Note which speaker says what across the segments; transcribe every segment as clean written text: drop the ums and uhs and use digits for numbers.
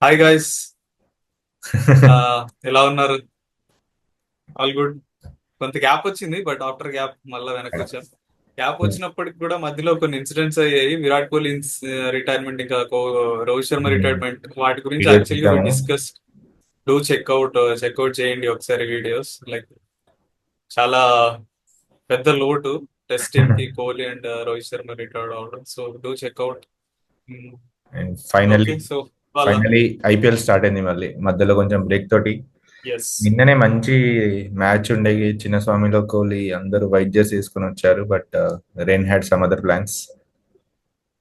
Speaker 1: Hi guys. ఎలా ఉన్నారు? All good. కొంత గ్యాప్ వచ్చింది, బట్ ఆఫ్టర్ గ్యాప్ మళ్ళీ వెనక్కి వచ్చాం. గ్యాప్ వచ్చినప్పటికి కూడా మధ్యలో కొన్ని ఇన్సిడెంట్స్ అయ్యాయి. విరాట్ కోహ్లీ రిటైర్మెంట్, ఇంకా రోహిత్ శర్మ రిటైర్మెంట్, వాటి గురించి
Speaker 2: వీడియో
Speaker 1: యాక్చువల్లీ
Speaker 2: చూసాము.
Speaker 1: డిస్కస్. డూ చెక్అవుట్ చేయండి ఒకసారి వీడియోస్. లైక్ చాలా పెద్ద లోటు టెస్ట్ టీమ్ కి కోహ్లీ అండ్ రోహిత్ శర్మ రిటైర్డ్ అవడం. So do checkout.
Speaker 2: And finally
Speaker 1: okay, so వాళ్ళ
Speaker 2: ఫైనలీ ఐపీఎల్ స్టార్ట్ అయింది. మళ్ళీ మధ్యలో కొంచెం బ్రేక్ తోటి
Speaker 1: ఎస్.
Speaker 2: నిన్ననే మంచి మ్యాచ్ ఉండేది. చిన్నస్వామిలో కోహ్లీ అందరూ వైట్ జెర్సీ వేసుకుని వచ్చారు. But rain had some other plans.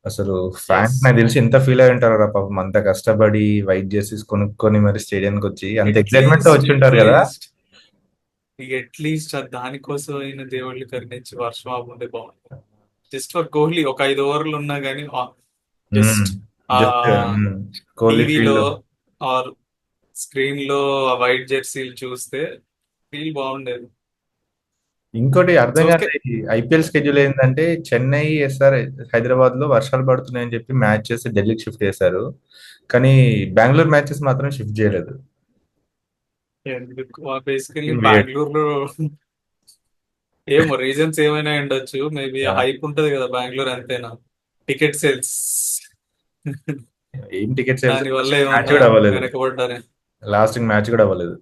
Speaker 2: అసలు ఫ్యాన్స్
Speaker 1: ఎస్.
Speaker 2: నాకు తెలిసి ఎంత ఫీల్ అయి ఉంటారు రా పాపం. అంత కష్టపడి వైట్ జెర్సీస్ కొనుక్కొని మరి స్టేడియంకి వచ్చి అంత ఎక్సైట్మెంట్ తో
Speaker 1: ఎట్లీస్ట్
Speaker 2: వచ్చి ఉంటారు కదా.
Speaker 1: ఎట్లీస్ట్ ఎట్లీస్ట్ దానికోసం అయిన దేవుళ్ళు కరుణించి వర్షం ఆగుంటే బాగుంది. జస్ట్ ఫర్ కోహ్లీ ఒక 5 ఓవర్లు ఉన్నా గానీ, జస్ట్ ఆ
Speaker 2: జస్ట్ కోహ్లీ
Speaker 1: టీవీలో
Speaker 2: ఫీల్డ్.
Speaker 1: ఆర్ స్క్రీన్ లో ఆ వైట్ జెర్సీలు చూస్తే ఫీల్ బాగుండేది.
Speaker 2: ఇంకోటి
Speaker 1: ఇట్స్
Speaker 2: అర్థం
Speaker 1: ఓకే.
Speaker 2: కాదు. ఐపీఎల్ స్కెడ్యూల్ ఏంటంటే చెన్నై, ఎస్ఆర్, హైదరాబాద్ లో వర్షాలు పడుతున్నాయని చెప్పి మ్యాచెస్ ఢిల్లీకి షిఫ్ట్ చేశారు. కానీ బెంగళూరు మ్యాచెస్ మాత్రం షిఫ్ట్ చేయలేదు.
Speaker 1: ఎందుకు బేసికలీ
Speaker 2: Weird.
Speaker 1: బెంగళూరులో ఏమో రీజన్స్ ఏమైనా ఉండొచ్చు. Maybe
Speaker 2: Yeah.
Speaker 1: హైప్ ఉంటది కదా బెంగళూరు, అంతేనా? Ticket sales.
Speaker 2: ఏం టికెట్స్ వెళ్తే
Speaker 1: దాని వల్ల
Speaker 2: మ్యాచ్
Speaker 1: ఏమన్నా
Speaker 2: కూడా అవ్వలేదు.
Speaker 1: వెనకబడ్డారే.
Speaker 2: లాస్ట్ మ్యాచ్ కూడా అవ్వలేదు.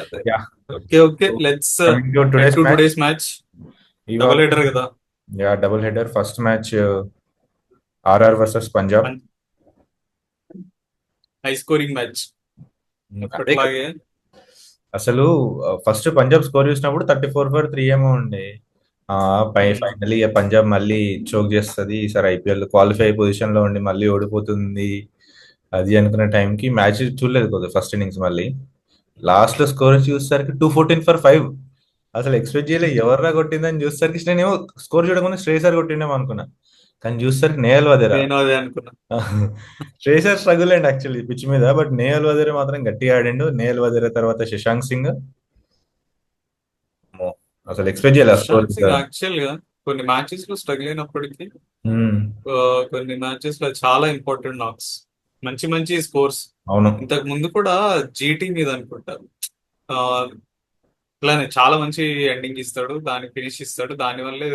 Speaker 1: అదే.
Speaker 2: Yeah.
Speaker 1: Okay, okay, let's
Speaker 2: coming to
Speaker 1: head
Speaker 2: today's
Speaker 1: to
Speaker 2: match.
Speaker 1: Today's match.
Speaker 2: ఇవాళ
Speaker 1: డబుల్ హెడర్ కదా.
Speaker 2: Yeah double header. First match RR versus Punjab.
Speaker 1: High scoring match
Speaker 2: అదే కదా.
Speaker 1: ఎప్పటిలాగే.
Speaker 2: అసలు ఫస్ట్ పంజాబ్ స్కోర్ చూసినప్పుడు 34-3 ఏమో ఉండే. ఆ ఫైనలీ పంజాబ్ మళ్ళీ చోక్ చేస్తుంది ఈసారి ఐపీఎల్ క్వాలిఫై పొజిషన్ లో ఉండి మళ్ళీ ఓడిపోతుంది అది అనుకున్న టైంకి మ్యాచ్ చూడలేదు కొద్దిగా ఫస్ట్ ఇన్నింగ్స్. మళ్ళీ లాస్ట్ లో స్కోర్ చూసేసరికి 214 for 5. అసలు ఎక్స్పెక్ట్ చేయలేదు ఎవర్రా కొట్టిందని చూసేసరికి నేనేమో స్కోర్ చూడకుండా శ్రేయసర్ కొట్టిండేమో అనుకున్నా. కానీ చూసేసరికి నేహల్ వదేరా.
Speaker 1: నేను అదే అనుకున్నా.
Speaker 2: శ్రేయసర్ స్ట్రగుల్ అండి యాక్చువల్లీ పిచ్ మీద. బట్ నేహల్ వదేరా మాత్రం గట్టిగా ఆడిండు. నేహల్ వదేరా తర్వాత శశాంక్ సింగ్. అమ్మో, అసలు ఎక్స్పెక్ట్ చేయలేదు స్కోర్.
Speaker 1: ఇషాంత్ సింగ్ యాక్చువల్ గా కొన్ని మ్యాచెస్ లో స్ట్రగుల్ అయినప్పటికీ, ఆ, కొన్ని మ్యాచెస్ లో చాలా ఇంపార్టెంట్ నాక్స్, మంచి మంచి స్కోర్స్.
Speaker 2: అవును.
Speaker 1: ఇంతకు ముందు కూడా జీటీ మీద అనుకుంటారు. ఆ, ఇట్లానే చాలా మంచి ఎండింగ్ ఇస్తాడు, దాన్ని ఫినిష్ ఇస్తాడు. దాని వల్లే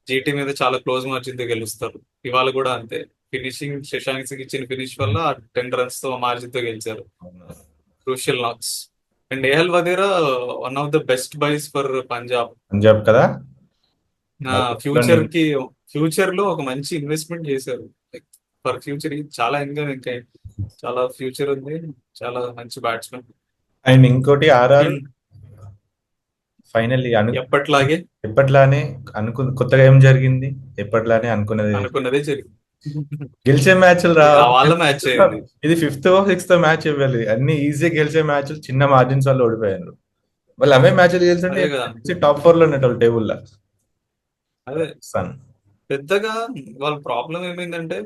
Speaker 1: జీటీ మీద చాలా క్లోజ్ మార్జిన్ తో గెలుస్తారు. ఇవాళ కూడా అంతే. ఫినిషింగ్ శశాంక్ సింగ్ ఇచ్చిన ఫినిష్ వల్ల 10 runs తో మార్జిన్ తో గెలిచారు.
Speaker 2: అవును.
Speaker 1: Crucial knocks. And Nehal Wadhera one of the best buys for Punjab.
Speaker 2: Punjab కదా.
Speaker 1: ఫ్యూచర్ కి, ఫ్యూచర్ లో ఒక మంచి ఇన్వెస్ట్మెంట్ చేశారు. ఫర్ ఫ్యూచర్ చాలా ఇంకా చాలా ఫ్యూచర్ ఉంది. చాలా మంచి బ్యాట్స్మెన్.
Speaker 2: అండ్ ఇంకోటి ఆర్ఆర్
Speaker 1: అండ్
Speaker 2: ఫైనల్లీ
Speaker 1: ఎప్పట్లాగే
Speaker 2: ఎప్పట్లానే కొత్తగా ఏం జరిగింది. ఎప్పట్లానే అనుకున్నది
Speaker 1: అనుకున్నదే జరిగింది.
Speaker 2: గెలిచే మ్యాచ్లు రా.
Speaker 1: వాళ్ళ మ్యాచ్ అయింది.
Speaker 2: ఇది ఫిఫ్త్ సిక్స్త్ మ్యాచ్ ఇవ్వాలి. అన్ని ఈజీగా గెలిచే మ్యాచ్లు చిన్న మార్జిన్స్ వల్ల ఓడిపోయారు. వాళ్ళు అవే మ్యాచ్లు
Speaker 1: అదే కదా.
Speaker 2: గెలిచింటే టాప్ 4 లో ఉన్నట్టు టేబుల్.
Speaker 1: అదే
Speaker 2: సన్
Speaker 1: పెద్దగా వాళ్ళ ప్రాబ్లం ఏమైందంటే,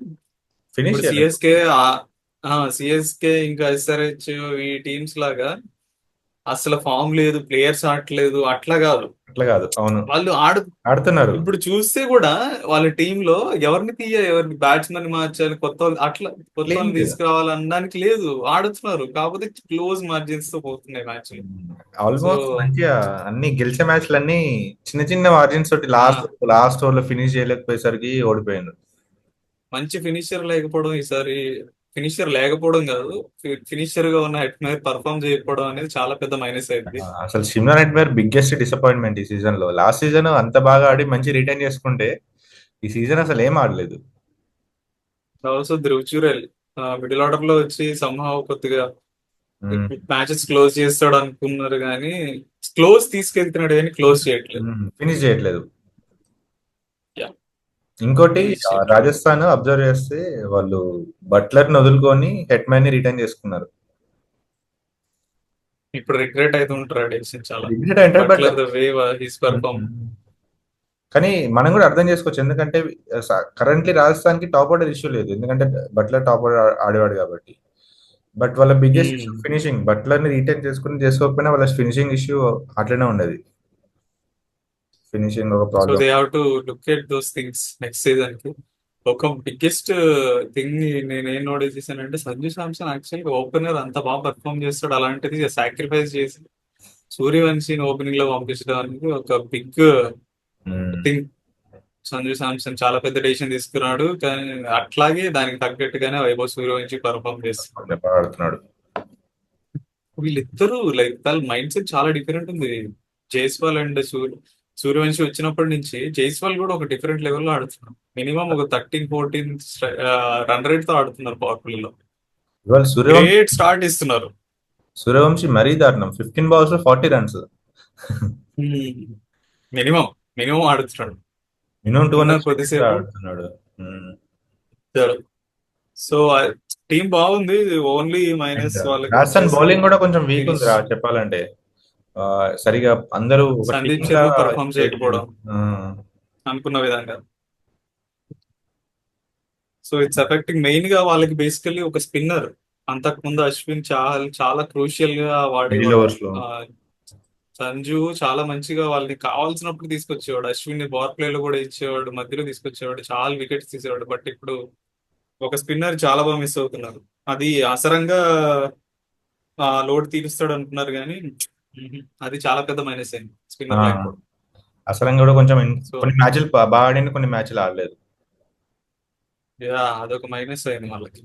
Speaker 2: ఫినిష్
Speaker 1: ఇప్పుడు
Speaker 2: చేయలేదు.
Speaker 1: సిఎస్కే ఇంకా ఎస్ఆర్హెచ్, ఈ టీమ్స్ లాగా అసలు ఫామ్ లేదు, ప్లేయర్స్ ఆడట్లేదు, అట్లా కాదు.
Speaker 2: అట్లా కాదు. అవును.
Speaker 1: వాళ్ళు
Speaker 2: ఆడుతున్నారు.
Speaker 1: ఇప్పుడు చూస్తే కూడా వాళ్ళ టీమ్ లో ఎవరిని బ్యాట్స్మెన్ మార్చాలి, కొత్త
Speaker 2: లేదు
Speaker 1: వాళ్ళని
Speaker 2: లేదు.
Speaker 1: తీసుకురావాలనడానికి లేదు. ఆడుతున్నారు, కాకపోతే క్లోజ్ మార్జిన్స్ తో పోతున్నాయి మ్యాచ్లు. సో
Speaker 2: ఆల్మోస్ట్ మంచిగా అన్ని గెలిచే మ్యాచ్లు అన్ని చిన్న చిన్న మార్జిన్స్ తోటి లాస్ట్
Speaker 1: ఆ,
Speaker 2: లాస్ట్ ఓవర్ లో ఫినిష్ చేయలేకపోయేసరికి ఓడిపోయారు.
Speaker 1: మంచి ఫినిషర్ లేకపోవడం ఈసారి, ఫినిషర్ లేకపోవడం కాదు, ఫినిషర్ గా ఉన్న హెట్మేర్ పర్ఫామ్ చేయకపోవడం అనేది చాలా పెద్ద మైనస్ అయింది.
Speaker 2: అసలు సిమ్రాన్ హెట్మేర్ బిగ్గెస్ట్ డిసప్పాయింట్మెంట్ ఈ సీజన్ లో. లాస్ట్ సీజన్ అంత బాగా ఆడి మంచి రిటర్న్ చేసుకుంటే ఈ సీజన్ అసలు ఏం ఆడలేదు.
Speaker 1: ఆల్సో ధ్రువ్ చురెల్ మిడిల్ ఆర్డర్ లో వచ్చి సంహావ్ కొద్దిగా
Speaker 2: ఉమ్,
Speaker 1: మ్యాచెస్ క్లోజ్ చేస్తాడు అనుకున్నారు, కానీ క్లోజ్ తీసుకెళ్తున్నాడు కానీ క్లోజ్ చేయట్లేదు.
Speaker 2: ఫినిష్ చేయట్లేదు.
Speaker 1: యా,
Speaker 2: ఇంకోటి
Speaker 1: ఫినిష్ చేయట్లేదు.
Speaker 2: రాజస్థాన్ అబ్జర్వ్ చేస్తే వాళ్ళు బట్లర్ ని వదులుకొని హెట్మేన్ ని రిటర్న్ చేసుకున్నారు.
Speaker 1: ఇప్పుడు రిగ్రెట్ అయితే ఉంటారు డెసిషన్ చాలా.
Speaker 2: రిగ్రెట్ అంటే but
Speaker 1: Buttler the way his perform.
Speaker 2: కానీ మనం కూడా అర్థం చేసుకోవచ్చు. ఎందుకంటే కరెంట్లీ రాజస్థాన్ కి టాప్ ఆర్డర్ ఇష్యూ లేదు. ఎందుకంటే బట్లర్ టాప్ ఆర్డర్ ఆడేవాడు కాబట్టి. బట్ వాళ్ళ బిగ్గెస్ట్ ఇష్యూ ఫినిషింగ్. బట్లర్ ని రిటైన్ చేసుకోకపోయినా వాళ్ళ ఫినిషింగ్ ఇష్యూ అట్లనే ఉండదు. ఫినిషింగ్ ఒక
Speaker 1: so
Speaker 2: problem.
Speaker 1: They have to look at those things next season కి. ఒక బిగ్గెస్ట్ థింగ్ నేను ఏం నోటీస్ చేశానంటే సంజు సామ్సన్ యాక్చువల్గా ఓపెనర్ అంత బాగా పర్ఫామ్ చేస్తాడు, అలాంటిది సాక్రిఫైస్ చేసి సూర్యవంశీని ఓపెనింగ్ లో పంపించడం అనేది ఒక బిగ్
Speaker 2: ఉమ్,
Speaker 1: థింగ్. సంజు సామ్సన్ చాలా పెద్ద డెసిషన్ తీసుకున్నాడు, కానీ అట్లాగే దానికి తగ్గట్టుగానే వైభవ్ సూర్యవంశీ పర్ఫామ్ చేస్తున్నాడు.
Speaker 2: బాగా ఆడుతున్నాడు.
Speaker 1: వీళ్ళిద్దరూ లైక్ వాళ్ళ మైండ్ సెట్ చాలా డిఫరెంట్ ఉంది. జైస్వాల్ అండ్ సూర్యవంశి వచ్చినప్పటి నుంచి జైస్వాల్ కూడా ఒక డిఫరెంట్ లెవెల్లో ఆడుతున్నారు. మినిమం ఒక 13-14 రన్ రేట్ తో ఆడుతున్నారు పవర్ ప్లే లో.
Speaker 2: ఇవాళ
Speaker 1: గ్రేట్ స్టార్ట్ ఇస్తున్నారు.
Speaker 2: సూర్యవంశి మరీ దారుణం, 15 బాల్స్ లో 40 రన్స్.
Speaker 1: మినిమం మినిమం ఆడుతున్నాడు.
Speaker 2: మినిమం
Speaker 1: ఉన్న
Speaker 2: 200 స్ట్రైక్
Speaker 1: కొద్దిసేపు
Speaker 2: ఆడుతున్నాడు. ఉమ్.
Speaker 1: సో టీం బాగుంది, ఓన్లీ
Speaker 2: అండ్
Speaker 1: మైనస్ వాళ్ళకి
Speaker 2: రాజస్థాన్
Speaker 1: వచ్చేసి
Speaker 2: బౌలింగ్ కూడా కొంచెం వీక్
Speaker 1: ఫినిష్.
Speaker 2: ఉంది రా చెప్పాలంటే. ఆ, సరిగా అందరూ ఒక
Speaker 1: సందీప్
Speaker 2: టీమ్ గా
Speaker 1: శర్మ పర్ఫామ్
Speaker 2: చేయట్లేదు.
Speaker 1: చేయకపోవడం
Speaker 2: ఆ,
Speaker 1: అనుకున్న విధంగా. సో ఇట్స్ ఎఫెక్టింగ్ మెయిన్ గా వాళ్ళకి బేసికల్లీ ఒక స్పిన్నర్. అంతకుముందు అశ్విన్ చాలా చాలా క్రూషియల్ గా
Speaker 2: మిడిల్
Speaker 1: వాడేవాడు.
Speaker 2: ఓవర్స్ లో.
Speaker 1: ఆ, సంజు చాలా మంచిగా వాళ్ళని కావాల్సినప్పుడు తీసుకొచ్చేవాడు, అశ్విన్ ని పవర్ ప్లే లో కూడా ఇచ్చేవాడు, మధ్యలో తీసుకొచ్చేవాడు, చాలా వికెట్స్ తీసేవాడు. బట్ ఇప్పుడు ఒక స్పిన్నర్ చాలా బాగా మిస్ అవుతున్నారు. అది అసరంగా లోడ్ తీరుస్తాడు అనుకున్నారు కానీ అది చాలా పెద్ద మైనస్ అయింది
Speaker 2: ఆ,
Speaker 1: స్పిన్నర్ లేకపోవడం.
Speaker 2: అసలు కూడా కొంచెం
Speaker 1: సో
Speaker 2: కొన్ని మ్యాచ్లు బాగా ఆడిన, కొన్ని మ్యాచ్లు ఆడలేదు.
Speaker 1: యా, అదొక మైనస్ అయింది వాళ్ళకి.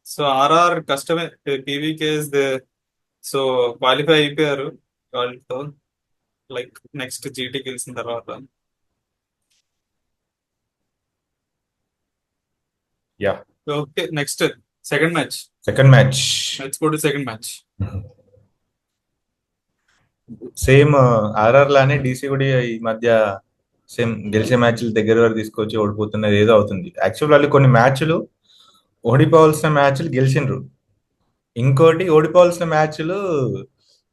Speaker 1: సో ఆర్ఆర్ కష్టమే. పీవీకేస్ సో క్వాలిఫై అయిపోయారు వాళ్ళతో, లైక్ నెక్స్ట్ జీటీ గెలిచిన తర్వాత.
Speaker 2: Yeah.
Speaker 1: Okay, next second match.
Speaker 2: Second match
Speaker 1: let's go to second match.
Speaker 2: Same RR లానే డీసీ కూడా ఈ మధ్య సేమ్ గెలిచే మ్యాచ్లు దగ్గర వరకు తీసుకొచ్చి ఓడిపోతున్నది ఏదో అవుతుంది. యాక్చువల్ వాళ్ళు కొన్ని మ్యాచ్లు ఓడిపోవాల్సిన మ్యాచ్లు గెలిచిండ్రు, ఇంకోటి ఓడిపోవాల్సిన మ్యాచ్లు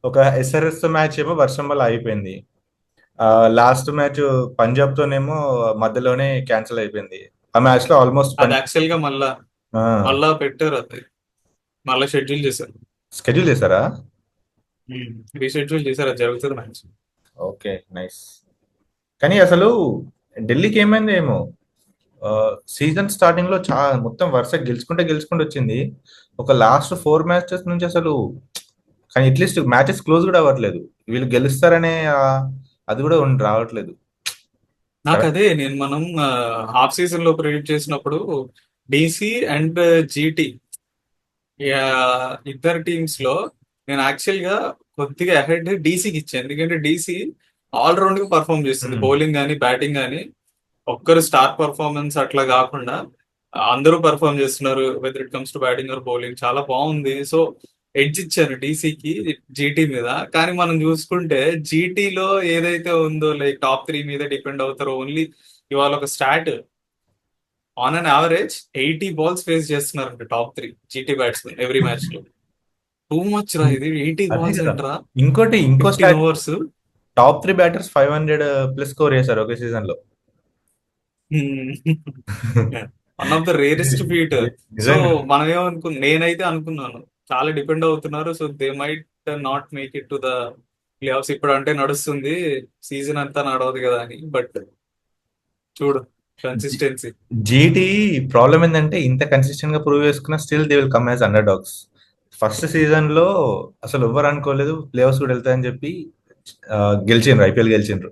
Speaker 2: ఒక ఎస్ఆర్ఎస్ మ్యాచ్ ఏమో వర్షం వల్ల అయిపోయింది. లాస్ట్ మ్యాచ్ పంజాబ్ తోనేమో మధ్యలోనే క్యాన్సిల్ అయిపోయింది. ఆ మ్యాచ్ లో ఆల్మోస్ట్
Speaker 1: అది యాక్చువల్ గా మళ్ళా
Speaker 2: పంజాబ్
Speaker 1: మళ్ళా పెట్టారు, అది మళ్ళా షెడ్యూల్ చేశారు.
Speaker 2: స్కెడ్యూల్ చేశారా?
Speaker 1: రీషెడ్యూల్ చేశారు, అది జరుగుతుంది మ్యాచ్.
Speaker 2: Okay, nice. కానీ అసలు ఢిల్లీకి ఏమైంది ఏమో, సీజన్ స్టార్టింగ్ లో చాలా మొత్తం వరుస గెలుచుకుంటే గెలుచుకుంటూ వచ్చింది. ఒక లాస్ట్ 4 మ్యాచెస్ నుంచి అసలు, కానీ అట్లీస్ట్ మ్యాచెస్ క్లోజ్ కూడా అవ్వట్లేదు. వీళ్ళు గెలుస్తారనే అది కూడా రావట్లేదు.
Speaker 1: నాకు
Speaker 2: కరెక్ట్.
Speaker 1: అదే, నేను మనం హాఫ్ సీజన్ లో ప్రిడిక్ట్ చేసినప్పుడు డీసీ అండ్ జీటీ ఇద్దరు టీమ్స్ లో నేను యాక్చువల్ గా కొద్దిగా అహెడ్ డీసీకి ఇచ్చాను. ఎందుకంటే డీసీ ఆల్ రౌండ్ గా పర్ఫామ్ చేస్తుంది, బౌలింగ్ కానీ బ్యాటింగ్ కానీ. ఒక్కరు స్టార్ పర్ఫార్మెన్స్ అట్లా కాకుండా అందరూ పర్ఫామ్ చేస్తున్నారు, whether it comes to batting are bowling చాలా బాగుంది. సో ఎడ్జ్ ఇచ్చాను డీసీకి జీటీ మీద. కానీ మనం చూసుకుంటే జీటీలో ఏదైతే ఉందో లైక్ టాప్ 3 మీద డిపెండ్ అవుతారో ఓన్లీ. ఇవాళ ఒక stat, on an average 80 balls face చేస్తున్నారంట top 3 GT batsmen every match లో. టూ మచ్ రా ఇది, 80
Speaker 2: అదే
Speaker 1: బాల్స్
Speaker 2: కదా.
Speaker 1: అంటరా,
Speaker 2: ఇంకో
Speaker 1: 15
Speaker 2: stat,
Speaker 1: overs.
Speaker 2: Top 3 batters 500 plus score చేశారు ఒకే సీజన్ లో.
Speaker 1: One of the rarest feat. So
Speaker 2: నిజంగా.
Speaker 1: మనం నేనైతే అనుకున్నాను చాలా డిపెండ్ అవుతున్నారు, so they might not make it to the playoffs. ఇప్పుడు అంటే నడుస్తుంది, సీజన్ అంతా నడవదు కదా అని. బట్ చూడు, కన్సిస్టెన్సీ.
Speaker 2: జీటీ ప్రాబ్లం ఏంటంటే ఇంత కన్సిస్టెంట్ గా ప్రూవ్ చేసుకున్న still they will come as under dogs. First season లో అసలు ఎవ్వరు అనుకోలేదు ప్లే ఆఫ్స్ కూడా వెళ్తాయని చెప్పి, ఆ, గెలిచిండ్రు, ఐపీఎల్ గెలిచిండ్రు.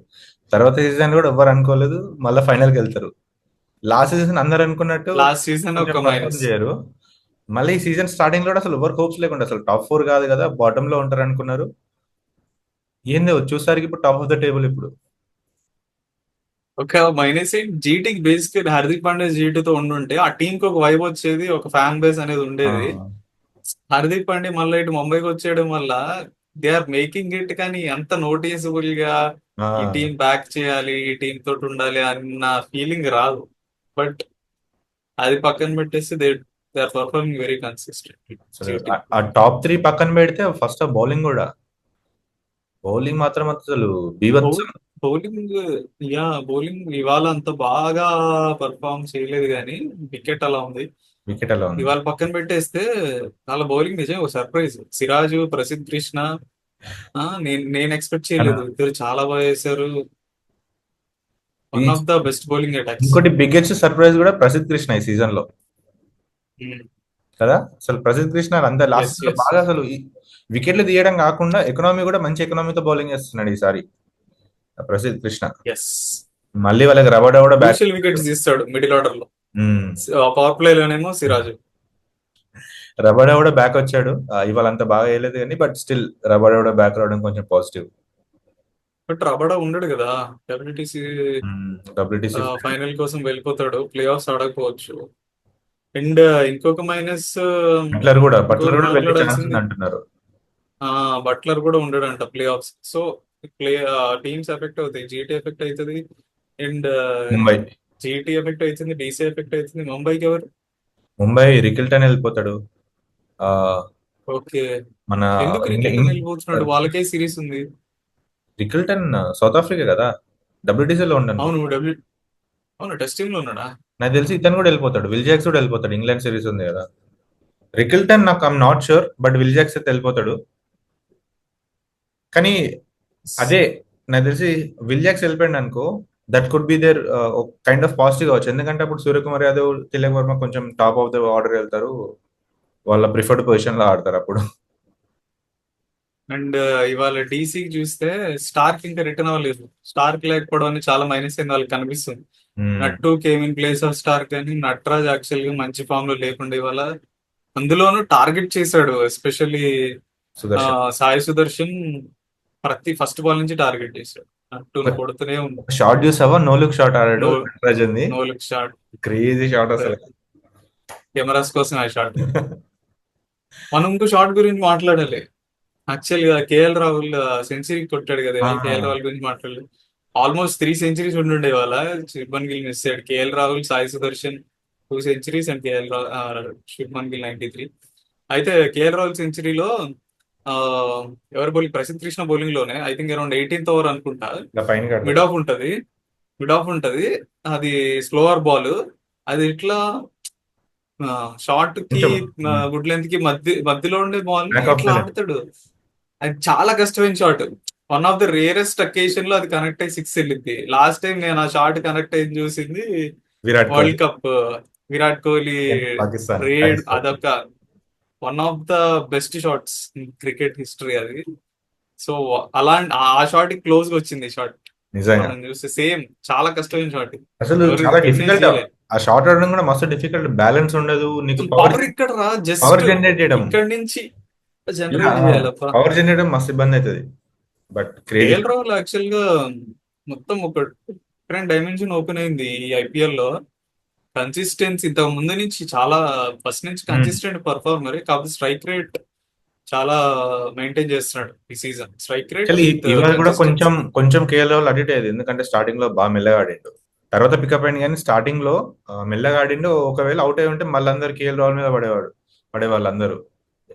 Speaker 2: తర్వాత సీజన్ కూడా ఎవ్వరు అనుకోలేదు మళ్ళీ ఫైనల్కి వెళ్తారు. లాస్ట్ సీజన్ అందరు అనుకున్నట్టు
Speaker 1: లాస్ట్ సీజన్
Speaker 2: కొంచెం
Speaker 1: ఒక
Speaker 2: పర్ఫార్మ్
Speaker 1: మైనస్.
Speaker 2: చేయరు. మళ్ళీ ఈ సీజన్ స్టార్టింగ్ లో కూడా అసలు ఎవరు హోప్స్ లేకుండా, అసలు టాప్ 4 కాదు కదా, బాటమ్ లో ఉంటారు అనుకున్నారు. ఏందో చూసారికి ఇప్పుడు టాప్ ఆఫ్ ద టేబుల్ ఇప్పుడు.
Speaker 1: ఒక మైనస్ ఏంటి, జీటీకి బేసిక్ హార్దిక్ పాండ్యా జీటీతో ఉండుంటే ఆ టీం కి ఒక వైబ్ వచ్చేది, ఒక ఫ్యాన్ బేస్ అనేది
Speaker 2: ఆ,
Speaker 1: ఉండేది. హార్దిక్ పాండ్యా మళ్ళీ ఇటు ముంబైకి వచ్చేయడం వల్ల దే ఆర్ మేకింగ్ ఇట్, కానీ ఎంత నోటీసబుల్ గా
Speaker 2: ఆ,
Speaker 1: ఈ టీం బ్యాక్ చేయాలి, ఈ టీం తోటి ఉండాలి అన్న ఫీలింగ్ రాదు. బట్ అది పక్కన పెట్టేసి they are performing very consistent
Speaker 2: అసలు
Speaker 1: జీటీ.
Speaker 2: ఆ టాప్ 3 పక్కన పెడితే ఫస్ట్ బౌలింగ్ కూడా, బౌలింగ్ మాత్రం అసలు బీభత్సం.
Speaker 1: బౌలింగ్, యా బౌలింగ్ ఇవాళ అంత బాగా పర్ఫార్మ్ చేయలేదు కానీ వికెట్ అలా ఉంది.
Speaker 2: వికెట్ అలా ఉంది.
Speaker 1: ఇవాళ పక్కన పెట్టేస్తే వాళ్ళ బౌలింగ్ నిజం ఒక సర్ప్రైజ్. సిరాజు, ప్రసిద్ కృష్ణ, నేను ఎక్స్పెక్ట్
Speaker 2: కానీ
Speaker 1: చేయలేదు, ఇద్దరు చాలా బాగా చేశారు.
Speaker 2: ఈ
Speaker 1: one of the best bowling attacks.
Speaker 2: ఇంకోటి బిగ్గెస్ట్ సర్ప్రైజ్ కూడా ప్రసిద్ధ్ కృష్ణ ఈ సీజన్ లో కదా. అసలు ప్రసిద్ధ్ కృష్ణ అంత లాస్ట్
Speaker 1: ఎస్
Speaker 2: లో
Speaker 1: ఎస్
Speaker 2: బాగా అసలు వికెట్లు తీయడం కాకుండా ఎకనామీ కూడా మంచి ఎకనామీతో బౌలింగ్ చేస్తున్నాడు ఈసారి ప్రసిద్ధ్ కృష్ణ.
Speaker 1: ఎస్.
Speaker 2: మళ్ళీ వాళ్ళకి రబాడా కూడా బ్యాక్.
Speaker 1: క్రూషియల్ వికెట్స్ తీస్తాడు మిడిల్ ఆర్డర్ లో. పవర్ ప్లే లోనేమో సిరాజ్.
Speaker 2: రబాడా కూడా బ్యాక్ వచ్చాడు. ఇవాళ అంత బాగా వేయలేదు కానీ బట్ స్టిల్ రబాడా కూడా బ్యాక్ రావడం కొంచెం పాజిటివ్.
Speaker 1: బట్ రబడా ఉండడు కదా, డబ్ల్యూటీసీ
Speaker 2: డబ్ల్యూటీసీ
Speaker 1: ఫైనల్ కోసం వెళ్ళిపోతాడు, ప్లే ఆఫ్స్ ఆడకపోవచ్చు. అండ్ ఇంకొక మైనస్
Speaker 2: బట్లర్
Speaker 1: ఇంకొకటి
Speaker 2: కూడా వెళ్ళే ఛాన్స్
Speaker 1: మాట్లాడాల్సింది,
Speaker 2: ఉంది అంటున్నారు.
Speaker 1: బట్లర్ కూడా ఉండడంట playoffs. So play teams effect అవుతాయి, జీటీ ఎఫెక్ట్ అవుతుంది, అండ్
Speaker 2: ముంబై
Speaker 1: జీటీ ఎఫెక్ట్ అవుతుంది, డీసీ ఎఫెక్ట్ అవుతుంది. ముంబైకి ఎవరు?
Speaker 2: ముంబై రికిల్టన్ వెళ్ళిపోతాడు. ఆ,
Speaker 1: ఓకే.
Speaker 2: మన
Speaker 1: ఎందుకు రికెల్టన్ వెళ్ళిపోతున్నాడు? వాళ్ళకే సిరీస్ ఉంది.
Speaker 2: రికిల్టన్ సౌత్ ఆఫ్రికా కదా, డబ్ల్యూటీసీలో ఉండను.
Speaker 1: అవును అవును, టెస్టింగ్ లో ఉన్నాడా?
Speaker 2: నాకు తెలిసి ఇతను కూడా వెళ్ళిపోతాడు, విల్ జాక్స్ కూడా వెళ్ళిపోతాడు. ఇంగ్లాండ్ సిరీస్ ఉంది కదా. రికిల్టన్ నాకు I'm not sure, but Will Jacks అయితే వెళ్ళిపోతాడు. కానీ అదే నాకు తెలిసి విల్ జాక్స్ వెళ్ళిపోయాడు అనుకో, that could be their kind of positive కావచ్చు. ఎందుకంటే అప్పుడు సూర్యకుమార్ యాదవ్, తిలక్ వర్మ కొంచెం టాప్ ఆఫ్ ద ఆర్డర్ వెళ్తారు, వాళ్ళ ప్రిఫర్డ్ పొజిషన్ లో ఆడతారు అప్పుడు.
Speaker 1: అండ్ ఇవాళ డీసీకి చూస్తే స్టార్క్ ఇంకా రిటర్న్ అవ్వలేదు. స్టార్క్ లేకపోవడం అనేది చాలా మైనస్ అయింది వాళ్ళకి కనిపిస్తుంది.
Speaker 2: Hmm.
Speaker 1: Nattu came in place of Starc, కానీ నట్రాజ్ యాక్చువల్ గా మంచి ఫామ్ లో లేకుండా ఇవాళ అందులోనూ టార్గెట్ చేశాడు. ఎస్పెషల్లీ
Speaker 2: సుదర్శన్
Speaker 1: సాయి సుదర్శన్ ప్రతి ఫస్ట్ బాల్ నుంచి టార్గెట్ చేశాడు. నట్టును కొడుతూనే ఉంది.
Speaker 2: షార్ట్ చూసావా, నో లుక్ షాట్ ఆడాడు
Speaker 1: నో
Speaker 2: నటరాజన్ది.
Speaker 1: No look shot,
Speaker 2: crazy shot అసలు.
Speaker 1: కెమెరాస్ కోసం ఆ షాట్. మనం ఇంకో షాట్ గురించి మాట్లాడాలి. యాక్చువల్ గా కేఎల్ రాహుల్ సెంచరీ కొట్టాడు కదా ఇవాళ. కేఎల్ రాహుల్ గురించి మాట్లాడలేదు. ఆల్మోస్ట్ 3 సెంచరీస్ ఉండుండే ఇవాళ. శుభ్మన్ గిల్ మిస్ అయ్యాడు. KL Rahul, Sai Sudarshan 2 centuries and Shubman Gill 93. అయితే కేఎల్ రాహుల్ సెంచరీలో ఎవరి బౌలింగ్, ప్రసిద్ధ్ కృష్ణ బౌలింగ్ లోనే I think around 18th over అనుకుంటా.
Speaker 2: ఇలా పైన
Speaker 1: మిడ్
Speaker 2: కడతాడు.
Speaker 1: ఆఫ్ ఉంటది, అది స్లోవర్ బాల్. అది ఇట్లా షార్ట్ కి
Speaker 2: కొంచెం
Speaker 1: గుడ్ లెంత్ కి మధ్యలో ఉండే బాల్ ని
Speaker 2: బ్యాక్ ఆఫ్
Speaker 1: ఇట్లా ఆడుతాడు. అది చాలా కష్టమైన shot. One of the rarest occasion లో అది కనెక్ట్ అయ్యి 6 వెళ్ళింది. లాస్ట్ టైం నేను ఆ షాట్ కనెక్ట్ అయ్యి చూసింది
Speaker 2: విరాట్ కోహ్లీ
Speaker 1: వరల్డ్ కప్, విరాట్ కోహ్లీ
Speaker 2: పాకిస్తాన్
Speaker 1: రేడ్. అదొక one of the best shots cricket history అది. సో ఆ షాట్ క్లోజ్ గా వచ్చింది. షాట్
Speaker 2: నిజంగా
Speaker 1: మనం చూస్తే సేమ్ చాలా కష్టమైన షాట్.
Speaker 2: అసలు
Speaker 1: ఎవరు
Speaker 2: చాలా
Speaker 1: ఫినిష్
Speaker 2: డిఫికల్ట్.
Speaker 1: చేయలే.
Speaker 2: ఆ షాట్ ఆడడం కూడా మస్తు డిఫికల్ట్, బ్యాలెన్స్ ఉండదు నీకు. పవర్
Speaker 1: పవర్ ఇక్కడ రా, జస్ట్
Speaker 2: పవర్ జనరేట్ చేయడం,
Speaker 1: ఇక్కడ నుంచి జనరేట్ చేయాలప్ప.
Speaker 2: పవర్ జనరేట్ చేయడం మస్తు ఇబ్బంది అవుతుంది. But crazy.
Speaker 1: KL Rahul actual గా మొత్తం ఒక డిఫరెంట్ డైమెన్షన్ ఓపెన్ అయింది ఈ ఐపీఎల్ లో. కన్సిస్టెన్సీ ఇంతకు ముందు నుంచి చాలా, ఫస్ట్ నుంచి కన్సిస్టెంట్ పర్ఫార్మర్. కాకపోతే స్ట్రైక్ రేట్ చాలా మెయింటైన్ చేస్తున్నాడు ఈ సీజన్. స్ట్రైక్ రేట్
Speaker 2: ఇవాళ కూడా కొంచెం కొంచెం కేఎల్ రాహుల్ అడిట్ అయ్యేది, ఎందుకంటే స్టార్టింగ్ లో బాగా మెల్లగా ఆడిండు, తర్వాత పికప్ అయింది. కానీ స్టార్టింగ్ లో మెల్లగా ఆడిండు. ఒకవేళ అవుట్ అయి ఉంటే మళ్ళీ అందరు కేఎల్ రాహుల్ మీద పడేవాళ్ళు అందరూ.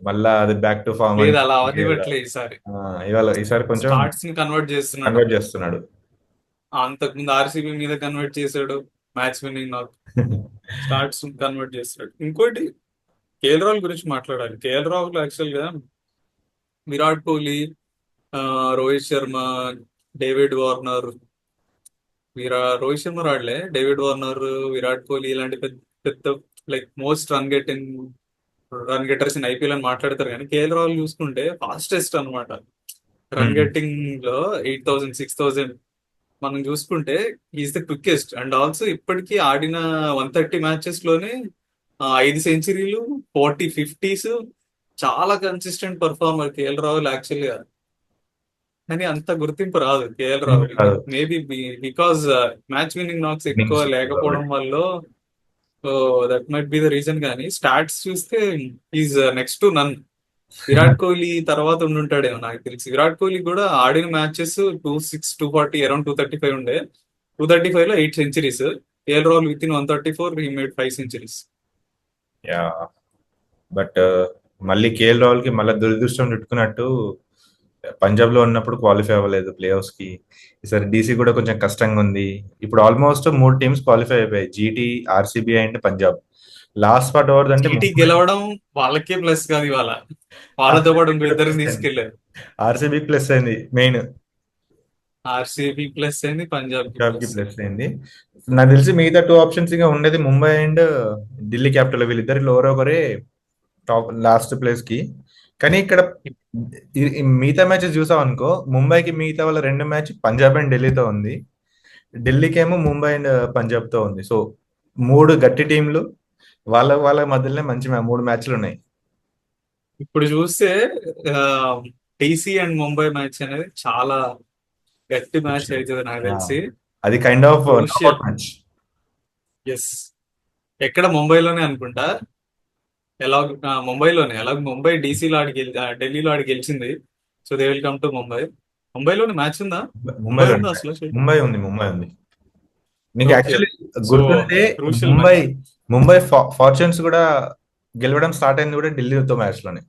Speaker 2: మళ్ళా అది బ్యాక్ టు ఫార్మ్.
Speaker 1: లేదు, అలా అవనివ్వట్లేదు ఈసారి.
Speaker 2: ఇవాళ ఈసారి కొంచెం
Speaker 1: స్టార్ట్స్ ని కన్వర్ట్
Speaker 2: చేస్తున్నాడు.
Speaker 1: అంతకుముందు ఆర్సీబీ మీద కన్వర్ట్ చేశాడు, మ్యాచ్ విన్నింగ్ నాక్. స్టార్ట్స్ కన్వర్ట్ చేస్తాడు. ఇంకోటి కేఎల్ రాహుల్ గురించి మాట్లాడాలి. కేఎల్ రాహుల్ యాక్చువల్ గా విరాట్ కోహ్లీ, రోహిత్ శర్మ, డేవిడ్ వార్నర్, రోహిత్ శర్మ రాడలే, డేవిడ్ వార్నర్, విరాట్ కోహ్లీ ఇలాంటి పెద్ద పెద్ద like most run getters in IPL అని మాట్లాడతారు. కానీ కేఎల్ రాహుల్ చూసుకుంటే ఫాస్టెస్ట్ అనమాట రన్ గెట్టింగ్ లో. 8,000 6,000 మనం చూసుకుంటే is the quickest. And also ఇప్పటికీ ఆడిన 130 మ్యాచెస్ లోనే 5 సెంచరీలు, 40 50s. చాలా consistent performer KL Rahul actual గా. కానీ అంత గుర్తింపు రాదు KL Rahul. Maybe because match winning knocks ఎక్కువ లేకపోవడం వల్ల that might be the reason. కానీ స్టాట్స్ చూస్తే is next to none. Virat Kohli తర్వాత ఉండుంటాడేమో నాకు తెలిసి. విరాట్ కోహ్లీ కూడా ఆడిన మ్యాచెస్ 260, 240, అరౌండ్ 235 ఉండే. 235 లో 8 centuries. KL Rahul with in 134 he made 5 centuries.
Speaker 2: Yeah, but మళ్ళీ కేఎల్ రాహుల్ కి మళ్ళీ దురదృష్టం చుట్టుకున్నట్టు, పంజాబ్ లో ఉన్నప్పుడు క్వాలిఫై అవ్వలేదు ప్లే ఆఫ్స్ కి. ఈసారి డీసీ కూడా కొంచెం కష్టంగా ఉంది. ఇప్పుడు ఆల్మోస్ట్ 3 టీమ్స్ క్వాలిఫై అయిపోయాయి, GT, RCB and Punjab. Last spot ఎవరిది అంటే
Speaker 1: జీటీ గెలవడం వాళ్ళకే ప్లస్ కాదు ఇవాళ, వాళ్ళతో పాటు ఇంకో ఇద్దరు తీసుకెళ్లారు.
Speaker 2: ఆర్సీబీ ప్లస్ అయింది మెయిన్.
Speaker 1: ఆర్సీబీ ప్లస్ అయింది, పంజాబ్ కి
Speaker 2: పంజాబ్ కి
Speaker 1: ప్లస్.
Speaker 2: ప్లస్ అయింది. నాకు తెలిసి మిగతా టూ ఆప్షన్స్ ఇంకా ఉండేది ముంబై అండ్ ఢిల్లీ క్యాపిటల్. వీళ్ళిద్దరిలో ఎవరో ఒకరే టాప్ లాస్ట్ ప్లేస్ కి. కానీ ఇక్కడ ఈ మిగతా మ్యాచెస్ చూసాం అనుకో, ముంబైకి మిగతా వాళ్ళ రెండు మ్యాచ్ పంజాబ్ అండ్ ఢిల్లీతో ఉంది. ఢిల్లీకి ఏమో ముంబై అండ్ పంజాబ్ తో ఉంది. సో మూడు గట్టి టీంలు, వాళ్ళ వాళ్ళ మధ్యలోనే మంచి మూడు మ్యాచ్లు ఉన్నాయి.
Speaker 1: ఇప్పుడు చూస్తే టీసీ అండ్ ముంబై మ్యాచ్ అనేది చాలా గట్టి మ్యాచ్ అవుతుంది నాకు
Speaker 2: ఆ,
Speaker 1: తెలిసి.
Speaker 2: అది kind of
Speaker 1: crucial.
Speaker 2: Knockout match.
Speaker 1: Yes. ఎక్కడ ముంబైలోనే అనుకుంటా. ఎలా ముంబైలోనే, ఎలా ముంబై డీసీలో ఢిల్లీలో ఆడి గెలిచింది. So they will come to Mumbai. ముంబైలోనే మ్యాచ్ ఉందా? ముంబై
Speaker 2: ముంబైలో
Speaker 1: ఉందా
Speaker 2: ఉంటాయి.
Speaker 1: అసలు?
Speaker 2: ముంబై ఉంది. నీకు
Speaker 1: ఓకే.
Speaker 2: యాక్చువల్లీ
Speaker 1: సో
Speaker 2: గుర్తుంటే
Speaker 1: crucial
Speaker 2: Mumbai
Speaker 1: match.
Speaker 2: Mumbai fortunes కూడా గెలవడం స్టార్ట్ అయింది కూడా ఢిల్లీతో మ్యాచ్ లోనే.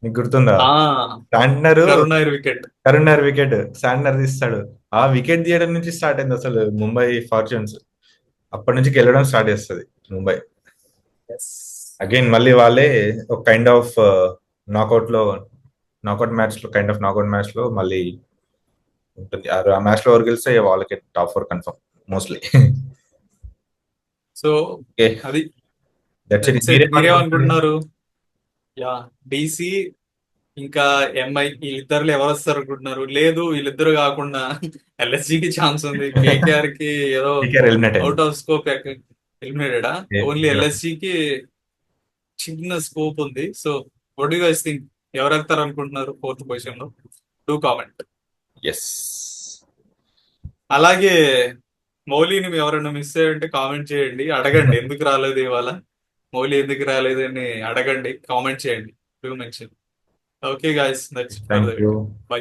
Speaker 2: నీకు గుర్తుందా?
Speaker 1: ఆ
Speaker 2: శాంట్నర్
Speaker 1: కరుణాయర్ వికెట్.
Speaker 2: కరుణర్ వికెట్ శాంట్నర్ తీస్తాడు. ఆ వికెట్ తీయడం నుంచి స్టార్ట్ అయింది అసలు ముంబై ఫార్చ్యూన్స్. అప్పటి నుంచి గెలవడం స్టార్ట్ చేస్తుంది ముంబై.
Speaker 1: ఎస్.
Speaker 2: అగైన్ మళ్ళీ వాళ్ళే ఒక కైండ్ ఆఫ్ నాకౌట్ లో నాకౌట్ మ్యాచ్ లో మళ్ళీ ఉంటుంది. ఆ మ్యాచ్ లో ఎవరు గెలిస్తే వాళ్ళకి top 4 confirm mostly.
Speaker 1: So
Speaker 2: okay,
Speaker 1: అది
Speaker 2: దట్స్ ఇట్.
Speaker 1: That's it.
Speaker 2: మీరేమనుకుంటున్నారు?
Speaker 1: మీరేమనుకుంటున్నారు? యా. డీసీ ఇంకా ఎంఐ వీళ్ళిద్దరు ఎవరు వస్తారు అనుకుంటున్నారు? లేదు, వీళ్ళిద్దరు కాకుండా ఎల్ఎస్జికి ఛాన్స్ ఉంది. కేకేఆర్ కి ఏదో
Speaker 2: టీకేఆర్ ఎలిమినేట్ అయింది.
Speaker 1: అవుట్ ఆఫ్ స్కోప్ ఎలిమినేటెడా? ఓన్లీ ఎల్ఎస్జికి చిన్న స్కోప్ ఉంది. So what you guys think? ఎవరు వెళ్తారు అనుకుంటున్నారు ఫోర్త్ పొజిషన్ లో? Do comment.
Speaker 2: ఎస్.
Speaker 1: అలాగే మౌలిని ఎవరైనా మిస్ అయ్యంటే కామెంట్ చేయండి, అడగండి ఎందుకు రాలేదు ఇవాళ, మౌలి ఎందుకు రాలేదు అని అడగండి, కామెంట్ చేయండి. Do mention. Okay guys, that's for the
Speaker 2: thank you.
Speaker 1: Video. By.